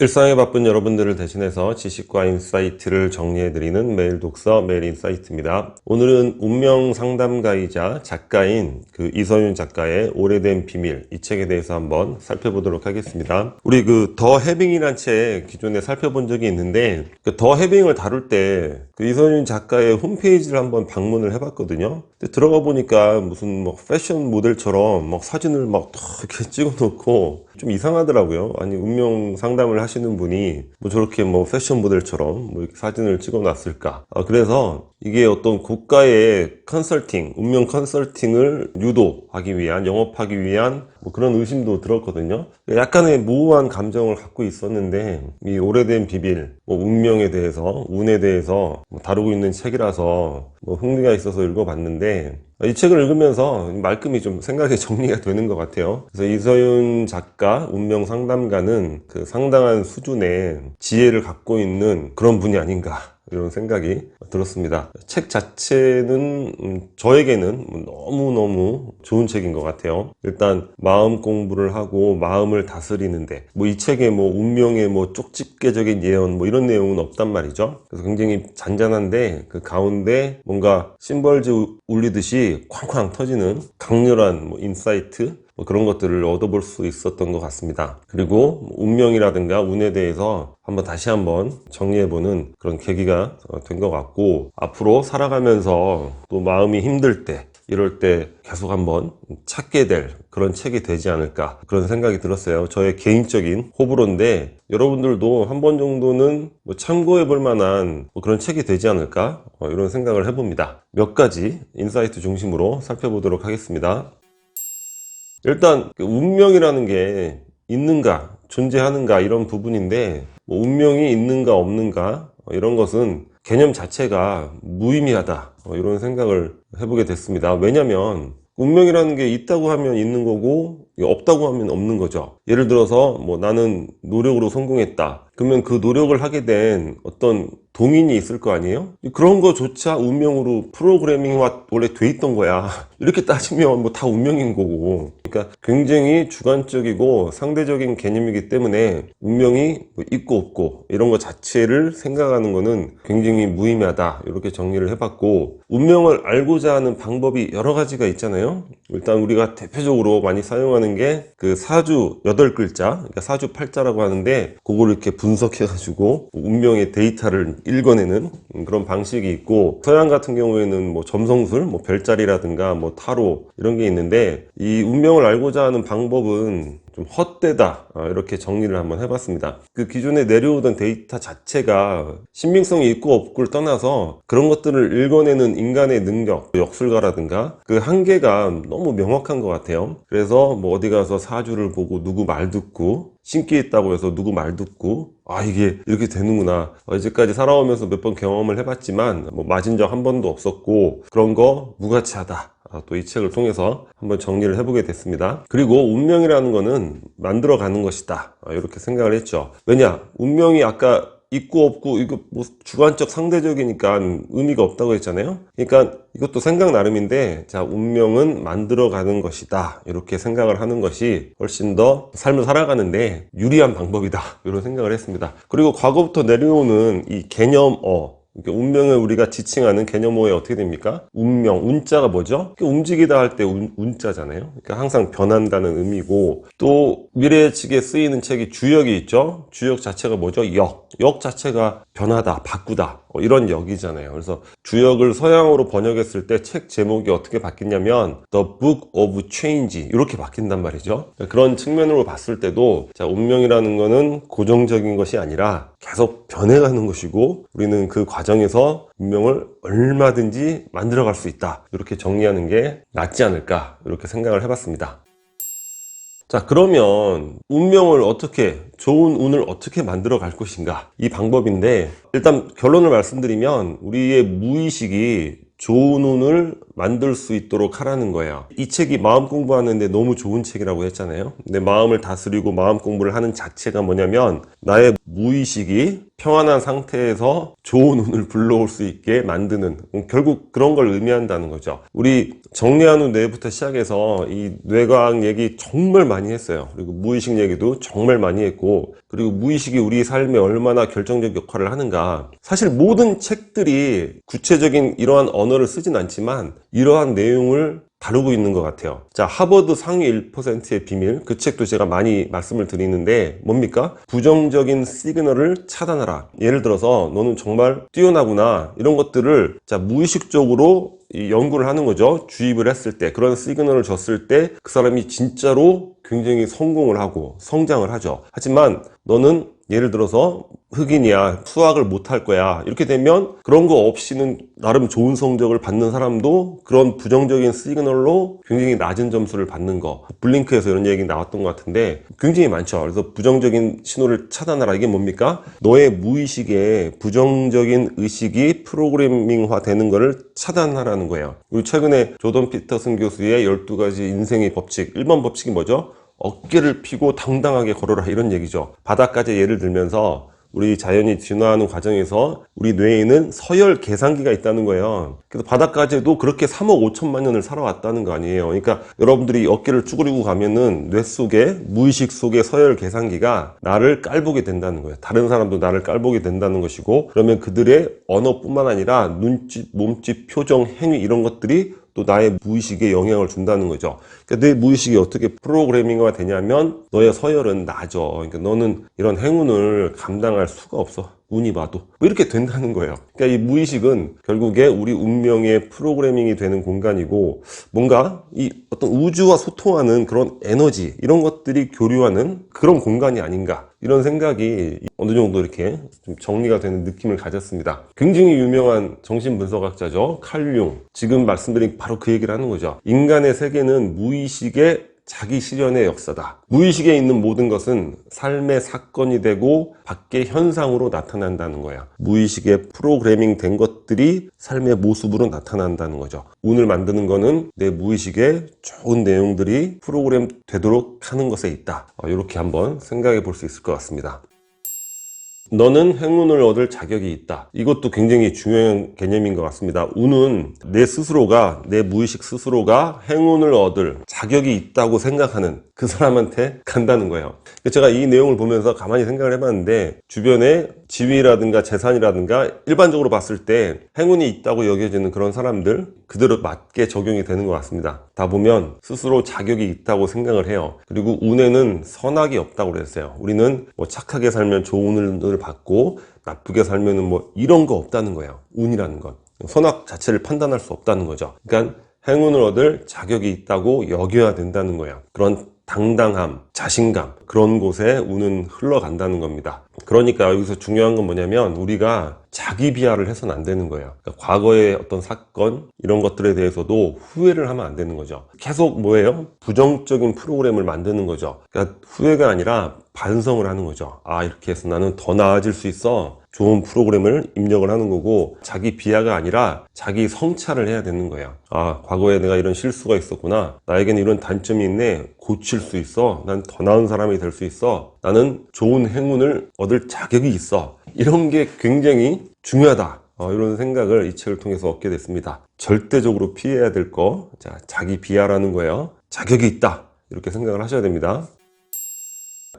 일상에 바쁜 여러분들을 대신해서 지식과 인사이트를 정리해드리는 매일 독서 매일 인사이트입니다. 오늘은 운명 상담가이자 작가인 이서윤 작가의 오래된 비밀, 이 책에 대해서 한번 살펴보도록 하겠습니다. 우리 더 해빙이란 책 기존에 살펴본 적이 있는데 더 해빙을 다룰 때 이서윤 작가의 홈페이지를 한번 방문을 해봤거든요. 근데 들어가 보니까 무슨 패션 모델처럼 사진을 이렇게 찍어 놓고 좀 이상하더라고요. 아니, 운명 상담을 하시는 분이 저렇게 패션 모델처럼 이렇게 사진을 찍어 놨을까. 그래서 이게 어떤 고가의 컨설팅, 운명 컨설팅을 유도하기 위한, 영업하기 위한 그런 의심도 들었거든요. 약간의 모호한 감정을 갖고 있었는데 이 오래된 비밀, 운명에 대해서, 운에 대해서 다루고 있는 책이라서 흥미가 있어서 읽어봤는데, 이 책을 읽으면서 말끔히 좀 생각이 정리가 되는 것 같아요. 그래서 이서윤 작가, 운명 상담가는 상당한 수준의 지혜를 갖고 있는 그런 분이 아닌가, 이런 생각이 들었습니다. 책 자체는 저에게는 너무너무 좋은 책인 것 같아요. 일단 마음 공부를 하고 마음을 다스리는데 이 책에 운명의 쪽집게적인 예언 이런 내용은 없단 말이죠. 그래서 굉장히 잔잔한데 그 가운데 뭔가 심벌즈 울리듯이 쾅쾅 터지는 강렬한 인사이트, 그런 것들을 얻어볼 수 있었던 것 같습니다. 그리고 운명이라든가 운에 대해서 다시 한번 정리해보는 그런 계기가 된 것 같고, 앞으로 살아가면서 또 마음이 힘들 때, 이럴 때 계속 한번 찾게 될 그런 책이 되지 않을까, 그런 생각이 들었어요. 저의 개인적인 호불호인데 여러분들도 한 번 정도는 참고해 볼 만한 그런 책이 되지 않을까, 이런 생각을 해봅니다. 몇 가지 인사이트 중심으로 살펴보도록 하겠습니다. 일단 운명이라는 게 있는가 존재하는가 이런 부분인데, 운명이 있는가 없는가 이런 것은 개념 자체가 무의미하다, 이런 생각을 해보게 됐습니다. 왜냐면 운명이라는 게 있다고 하면 있는 거고 없다고 하면 없는 거죠. 예를 들어서 나는 노력으로 성공했다, 그러면 그 노력을 하게 된 어떤 동인이 있을 거 아니에요? 그런 거조차 운명으로 프로그래밍화 원래 돼 있던 거야. 이렇게 따지면 다 운명인 거고. 그러니까 굉장히 주관적이고 상대적인 개념이기 때문에 운명이 있고 없고 이런 거 자체를 생각하는 거는 굉장히 무의미하다, 이렇게 정리를 해봤고, 운명을 알고자 하는 방법이 여러 가지가 있잖아요. 일단 우리가 대표적으로 많이 사용하는 게 사주 8글자, 그러니까 사주 8자라고 하는데, 그거를 이렇게 분석해가지고 운명의 데이터를 읽어내는 그런 방식이 있고, 서양 같은 경우에는 점성술, 별자리라든가 타로 이런 게 있는데, 이 운명을 알고자 하는 방법은 좀 헛되다, 이렇게 정리를 한번 해봤습니다. 기존에 내려오던 데이터 자체가 신빙성이 있고 없고를 떠나서 그런 것들을 읽어내는 인간의 능력, 역술가라든가 그 한계가 너무 명확한 것 같아요. 그래서 어디 가서 사주를 보고 누구 말 듣고, 신기 있다고 해서 누구 말 듣고 이게 이렇게 되는구나, 이제까지 살아오면서 몇 번 경험을 해봤지만 맞은 적 한 번도 없었고 그런 거 무가치하다, 또 이 책을 통해서 한번 정리를 해보게 됐습니다. 그리고 운명이라는 거는 만들어가는 것이다, 이렇게 생각을 했죠. 왜냐, 운명이 아까 있고 없고 이거 주관적 상대적이니까 의미가 없다고 했잖아요. 그러니까 이것도 생각 나름인데, 자, 운명은 만들어가는 것이다, 이렇게 생각을 하는 것이 훨씬 더 삶을 살아가는데 유리한 방법이다, 이런 생각을 했습니다. 그리고 과거부터 내려오는 이 개념어, 운명을 우리가 지칭하는 개념어에 어떻게 됩니까? 운명, 운자가 뭐죠? 움직이다 할 때 운자잖아요. 그러니까 항상 변한다는 의미고, 또 미래치기에 쓰이는 책이 주역이 있죠. 주역 자체가 뭐죠? 역 자체가 변하다, 바꾸다, 이런 역이잖아요. 그래서 주역을 서양어로 번역했을 때 책 제목이 어떻게 바뀌냐면 The Book of Change, 이렇게 바뀐단 말이죠. 그런 측면으로 봤을 때도, 자, 운명이라는 거는 고정적인 것이 아니라 계속 변해가는 것이고, 우리는 그 과정에서 운명을 얼마든지 만들어갈 수 있다, 이렇게 정리하는 게 낫지 않을까, 이렇게 생각을 해봤습니다. 자, 그러면 운명을 좋은 운을 어떻게 만들어 갈 것인가, 이 방법인데, 일단 결론을 말씀드리면 우리의 무의식이 좋은 운을 만들 수 있도록 하라는 거예요. 이 책이 마음 공부하는데 너무 좋은 책이라고 했잖아요. 내 마음을 다스리고 마음 공부를 하는 자체가 뭐냐면 나의 무의식이 평안한 상태에서 좋은 운을 불러올 수 있게 만드는, 결국 그런 걸 의미한다는 거죠. 우리 정리한 후 뇌부터 시작해서 이 뇌과학 얘기 정말 많이 했어요. 그리고 무의식 얘기도 정말 많이 했고, 그리고 무의식이 우리 삶에 얼마나 결정적 역할을 하는가. 사실 모든 책들이 구체적인 이러한 언어를 쓰진 않지만 이러한 내용을 다루고 있는 것 같아요. 자, 하버드 상위 1%의 비밀, 그 책도 제가 많이 말씀을 드리는데 뭡니까? 부정적인 시그널을 차단하라. 예를 들어서 너는 정말 뛰어나구나, 이런 것들을 자 무의식적으로 연구를 하는 거죠. 주입을 했을 때, 그런 시그널을 줬을 때 그 사람이 진짜로 굉장히 성공을 하고 성장을 하죠. 하지만 너는 예를 들어서 흑인이야, 수학을 못할 거야, 이렇게 되면 그런 거 없이는 나름 좋은 성적을 받는 사람도 그런 부정적인 시그널로 굉장히 낮은 점수를 받는 거, 블링크에서 이런 얘기 나왔던 것 같은데 굉장히 많죠. 그래서 부정적인 신호를 차단하라. 이게 뭡니까? 너의 무의식에 부정적인 의식이 프로그래밍화 되는 거를 차단하라는 거예요. 그리고 최근에 조던 피터슨 교수의 12가지 인생의 법칙, 1번 법칙이 뭐죠? 어깨를 펴고 당당하게 걸어라, 이런 얘기죠. 바닥까지 예를 들면서 우리 자연이 진화하는 과정에서 우리 뇌에는 서열 계산기가 있다는 거예요. 그래서 바닥까지도 그렇게 3억 5천만 년을 살아왔다는 거 아니에요. 그러니까 여러분들이 어깨를 쭈그리고 가면은 뇌 속에, 무의식 속에 서열 계산기가 나를 깔보게 된다는 거예요. 다른 사람도 나를 깔보게 된다는 것이고, 그러면 그들의 언어뿐만 아니라 눈짓, 몸짓, 표정, 행위, 이런 것들이 또 나의 무의식에 영향을 준다는 거죠. 그러니까 내 무의식이 어떻게 프로그래밍화가 되냐면 너의 서열은 낮아. 그러니까 너는 이런 행운을 감당할 수가 없어. 운이 봐도. 뭐 이렇게 된다는 거예요. 그러니까 이 무의식은 결국에 우리 운명의 프로그래밍이 되는 공간이고, 뭔가 이 어떤 우주와 소통하는 그런 에너지, 이런 것들이 교류하는 그런 공간이 아닌가, 이런 생각이 어느 정도 이렇게 좀 정리가 되는 느낌을 가졌습니다. 굉장히 유명한 정신분석학자죠. 칼 융. 지금 말씀드린 바로 그 얘기를 하는 거죠. 인간의 세계는 무의식의 자기 실현의 역사다. 무의식에 있는 모든 것은 삶의 사건이 되고 밖의 현상으로 나타난다는 거야. 무의식에 프로그래밍 된 것들이 삶의 모습으로 나타난다는 거죠. 운을 만드는 거는 내 무의식에 좋은 내용들이 프로그램 되도록 하는 것에 있다. 이렇게 한번 생각해 볼 수 있을 것 같습니다. 너는 행운을 얻을 자격이 있다. 이것도 굉장히 중요한 개념인 것 같습니다. 운은 내 스스로가, 내 무의식 스스로가 행운을 얻을 자격이 있다고 생각하는 그 사람한테 간다는 거예요. 제가 이 내용을 보면서 가만히 생각을 해봤는데, 주변에 지위라든가 재산이라든가 일반적으로 봤을 때 행운이 있다고 여겨지는 그런 사람들, 그대로 맞게 적용이 되는 것 같습니다. 다 보면 스스로 자격이 있다고 생각을 해요. 그리고 운에는 선악이 없다고 그랬어요. 우리는 뭐 착하게 살면 좋은 운을 받고 나쁘게 살면은 뭐 이런 거 없다는 거예요. 운이라는 것, 선악 자체를 판단할 수 없다는 거죠. 그러니까 행운을 얻을 자격이 있다고 여겨야 된다는 거예요. 그런 당당함, 자신감, 그런 곳에 운은 흘러간다는 겁니다. 그러니까 여기서 중요한 건 뭐냐면 우리가 자기 비하를 해서는 안 되는 거예요. 그러니까 과거의 어떤 사건, 이런 것들에 대해서도 후회를 하면 안 되는 거죠. 계속 뭐예요? 부정적인 프로그램을 만드는 거죠. 그러니까 후회가 아니라 반성을 하는 거죠. 아, 이렇게 해서 나는 더 나아질 수 있어. 좋은 프로그램을 입력을 하는 거고, 자기 비하가 아니라 자기 성찰을 해야 되는 거예요. 아, 과거에 내가 이런 실수가 있었구나. 나에게는 이런 단점이 있네. 고칠 수 있어. 난 더 나은 사람이 될 수 있어. 나는 좋은 행운을 얻을 자격이 있어. 이런 게 굉장히 중요하다. 이런 생각을 이 책을 통해서 얻게 됐습니다. 절대적으로 피해야 될 거, 자, 자기 비하라는 거예요. 자격이 있다. 이렇게 생각을 하셔야 됩니다.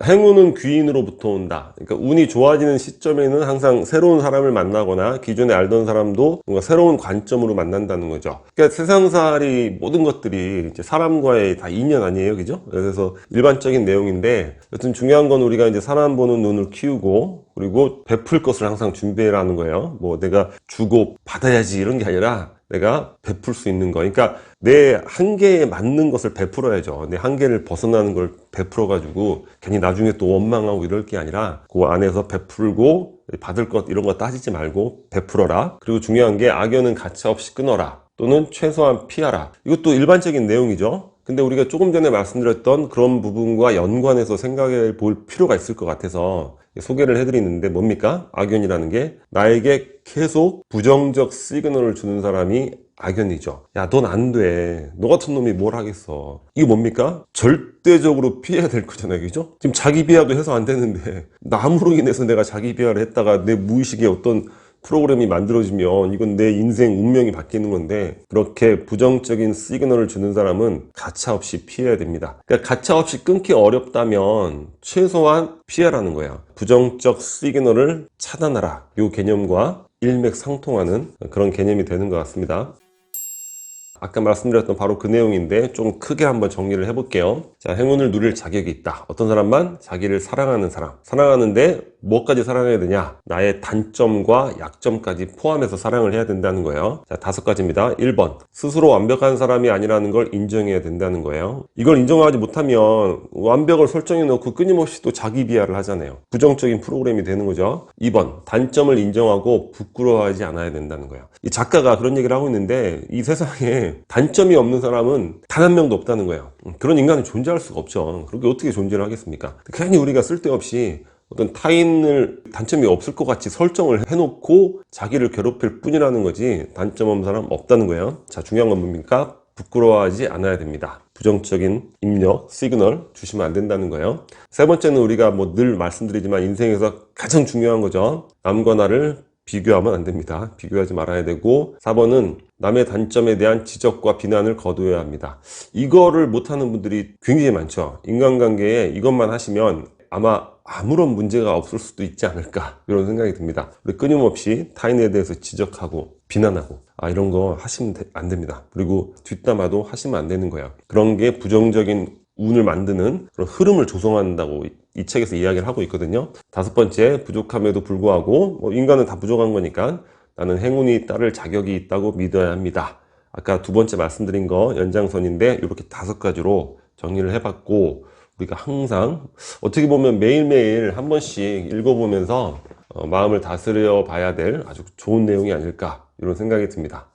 행운은 귀인으로부터 온다. 그러니까 운이 좋아지는 시점에는 항상 새로운 사람을 만나거나 기존에 알던 사람도 뭔가 새로운 관점으로 만난다는 거죠. 그러니까 세상살이 모든 것들이 이제 사람과의 다 인연 아니에요, 그죠? 그래서 일반적인 내용인데, 여튼 중요한 건 우리가 이제 사람 보는 눈을 키우고, 그리고 베풀 것을 항상 준비해라는 거예요. 뭐 내가 주고 받아야지 이런 게 아니라 내가 베풀 수 있는 거. 그러니까 내 한계에 맞는 것을 베풀어야죠. 내 한계를 벗어나는 걸 베풀어가지고 괜히 나중에 또 원망하고 이럴 게 아니라 그 안에서 베풀고 받을 것 이런 거 따지지 말고 베풀어라. 그리고 중요한 게 악연은 가차없이 끊어라. 또는 최소한 피하라. 이것도 일반적인 내용이죠. 근데 우리가 조금 전에 말씀드렸던 그런 부분과 연관해서 생각해 볼 필요가 있을 것 같아서 소개를 해드리는데, 뭡니까? 악연이라는 게 나에게 계속 부정적 시그널을 주는 사람이 악연이죠. 야, 넌 안 돼. 너 같은 놈이 뭘 하겠어. 이게 뭡니까? 절대적으로 피해야 될 거잖아요. 그죠? 지금 자기 비하도 해서 안 되는데 남으로 인해서 내가 자기 비하를 했다가 내 무의식에 어떤 프로그램이 만들어지면 이건 내 인생 운명이 바뀌는 건데, 그렇게 부정적인 시그널을 주는 사람은 가차없이 피해야 됩니다. 그러니까 가차없이 끊기 어렵다면 최소한 피해라는 거예요. 부정적 시그널을 차단하라. 이 개념과 일맥상통하는 그런 개념이 되는 것 같습니다. 아까 말씀드렸던 바로 그 내용인데 좀 크게 한번 정리를 해볼게요. 자, 행운을 누릴 자격이 있다. 어떤 사람만? 자기를 사랑하는 사람. 사랑하는데 뭐까지 사랑해야 되냐? 나의 단점과 약점까지 포함해서 사랑을 해야 된다는 거예요. 자, 5가지입니다. 1번, 스스로 완벽한 사람이 아니라는 걸 인정해야 된다는 거예요. 이걸 인정하지 못하면 완벽을 설정해 놓고 끊임없이 또 자기 비하를 하잖아요. 부정적인 프로그램이 되는 거죠. 2번, 단점을 인정하고 부끄러워하지 않아야 된다는 거예요. 이 작가가 그런 얘기를 하고 있는데, 이 세상에 단점이 없는 사람은 단 한 명도 없다는 거예요. 그런 인간은 존재할 수가 없죠. 그렇게 어떻게 존재를 하겠습니까? 괜히 우리가 쓸데없이 어떤 타인을 단점이 없을 것 같이 설정을 해놓고 자기를 괴롭힐 뿐이라는 거지, 단점 없는 사람 없다는 거예요. 자, 중요한 건 뭡니까? 부끄러워하지 않아야 됩니다. 부정적인 입력, 시그널 주시면 안 된다는 거예요. 3번째는 우리가 뭐 늘 말씀드리지만 인생에서 가장 중요한 거죠. 남과 나를 비교하면 안 됩니다. 비교하지 말아야 되고, 4번은 남의 단점에 대한 지적과 비난을 거두어야 합니다. 이거를 못하는 분들이 굉장히 많죠. 인간관계에 이것만 하시면 아마 아무런 문제가 없을 수도 있지 않을까, 이런 생각이 듭니다. 우리 끊임없이 타인에 대해서 지적하고 비난하고 이런 거 하시면 안 됩니다. 그리고 뒷담화도 하시면 안 되는 거예요. 그런 게 부정적인 운을 만드는 그런 흐름을 조성한다고 이 책에서 이야기를 하고 있거든요. 5번째, 부족함에도 불구하고 인간은 다 부족한 거니까 나는 행운이 따를 자격이 있다고 믿어야 합니다. 아까 2번째 말씀드린 거 연장선인데 이렇게 5가지로 정리를 해봤고, 우리가 항상 어떻게 보면 매일매일 한 번씩 읽어보면서 마음을 다스려 봐야 될 아주 좋은 내용이 아닐까, 이런 생각이 듭니다.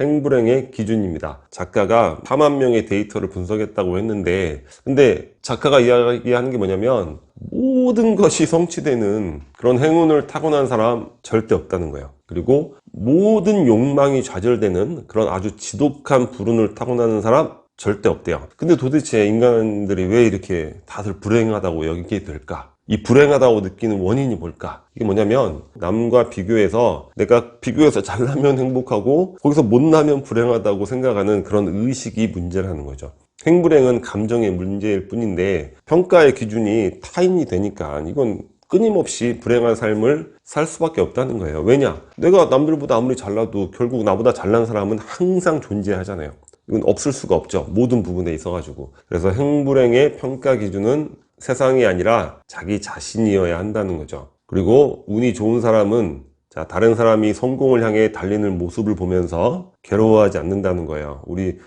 행불행의 기준입니다. 작가가 4만 명의 데이터를 분석했다고 했는데, 근데 작가가 이야기하는 게 뭐냐면 모든 것이 성취되는 그런 행운을 타고난 사람 절대 없다는 거예요. 그리고 모든 욕망이 좌절되는 그런 아주 지독한 불운을 타고나는 사람 절대 없대요. 근데 도대체 인간들이 왜 이렇게 다들 불행하다고 여기게 될까? 이 불행하다고 느끼는 원인이 뭘까? 이게 뭐냐면, 남과 비교해서 내가 비교해서 잘나면 행복하고 거기서 못나면 불행하다고 생각하는 그런 의식이 문제라는 거죠. 행불행은 감정의 문제일 뿐인데 평가의 기준이 타인이 되니까 이건 끊임없이 불행한 삶을 살 수밖에 없다는 거예요. 왜냐? 내가 남들보다 아무리 잘나도 결국 나보다 잘난 사람은 항상 존재하잖아요. 이건 없을 수가 없죠. 모든 부분에 있어가지고. 그래서 행불행의 평가 기준은 세상이 아니라 자기 자신이어야 한다는 거죠. 그리고 운이 좋은 사람은 다른 사람이 성공을 향해 달리는 모습을 보면서 괴로워하지 않는다는 거예요. 우리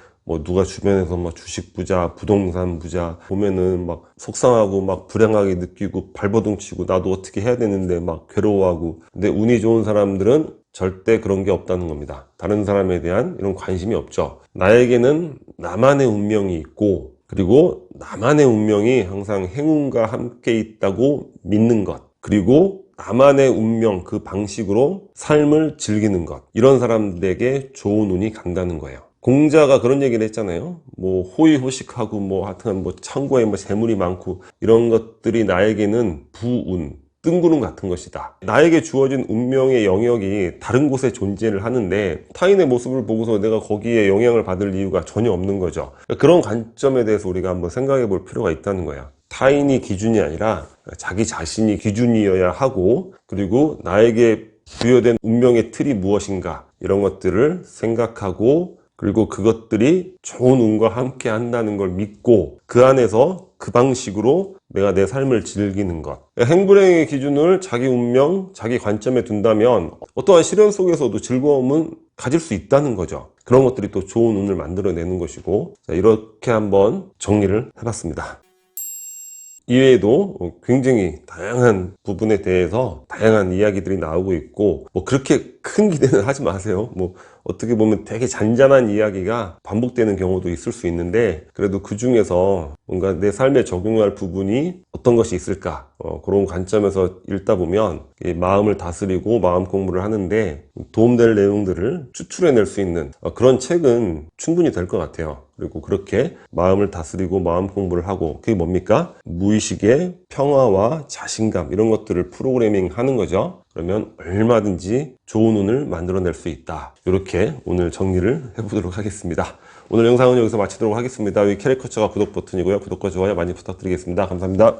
누가 주변에서 주식 부자, 부동산 부자 보면은 속상하고 불행하게 느끼고 발버둥 치고 나도 어떻게 해야 되는데 괴로워하고. 근데 운이 좋은 사람들은 절대 그런 게 없다는 겁니다. 다른 사람에 대한 이런 관심이 없죠. 나에게는 나만의 운명이 있고, 그리고 나만의 운명이 항상 행운과 함께 있다고 믿는 것, 그리고 나만의 운명 그 방식으로 삶을 즐기는 것, 이런 사람들에게 좋은 운이 간다는 거예요. 공자가 그런 얘기를 했잖아요. 호의호식하고 하여튼 창고에 재물이 많고 이런 것들이 나에게는 부운, 뜬구름 같은 것이다. 나에게 주어진 운명의 영역이 다른 곳에 존재를 하는데 타인의 모습을 보고서 내가 거기에 영향을 받을 이유가 전혀 없는 거죠. 그런 관점에 대해서 우리가 한번 생각해 볼 필요가 있다는 거야. 타인이 기준이 아니라 자기 자신이 기준이어야 하고, 그리고 나에게 부여된 운명의 틀이 무엇인가, 이런 것들을 생각하고, 그리고 그것들이 좋은 운과 함께 한다는 걸 믿고 그 안에서 그 방식으로 내가 내 삶을 즐기는 것. 행불행의 기준을 자기 운명, 자기 관점에 둔다면 어떠한 시련 속에서도 즐거움은 가질 수 있다는 거죠. 그런 것들이 또 좋은 운을 만들어내는 것이고, 이렇게 한번 정리를 해봤습니다. 이외에도 굉장히 다양한 부분에 대해서 다양한 이야기들이 나오고 있고, 그렇게 큰 기대는 하지 마세요. 뭐 어떻게 보면 되게 잔잔한 이야기가 반복되는 경우도 있을 수 있는데, 그래도 그 중에서 뭔가 내 삶에 적용할 부분이 어떤 것이 있을까, 그런 관점에서 읽다 보면 이 마음을 다스리고 마음 공부를 하는데 도움될 내용들을 추출해낼 수 있는 그런 책은 충분히 될 것 같아요. 그리고 그렇게 마음을 다스리고 마음 공부를 하고, 그게 뭡니까? 무의식의 평화와 자신감, 이런 것들을 프로그래밍 하는 거죠. 그러면 얼마든지 좋은 운을 만들어낼 수 있다. 이렇게 오늘 정리를 해보도록 하겠습니다. 오늘 영상은 여기서 마치도록 하겠습니다. 이 캐릭터처가 구독 버튼이고요. 구독과 좋아요 많이 부탁드리겠습니다. 감사합니다.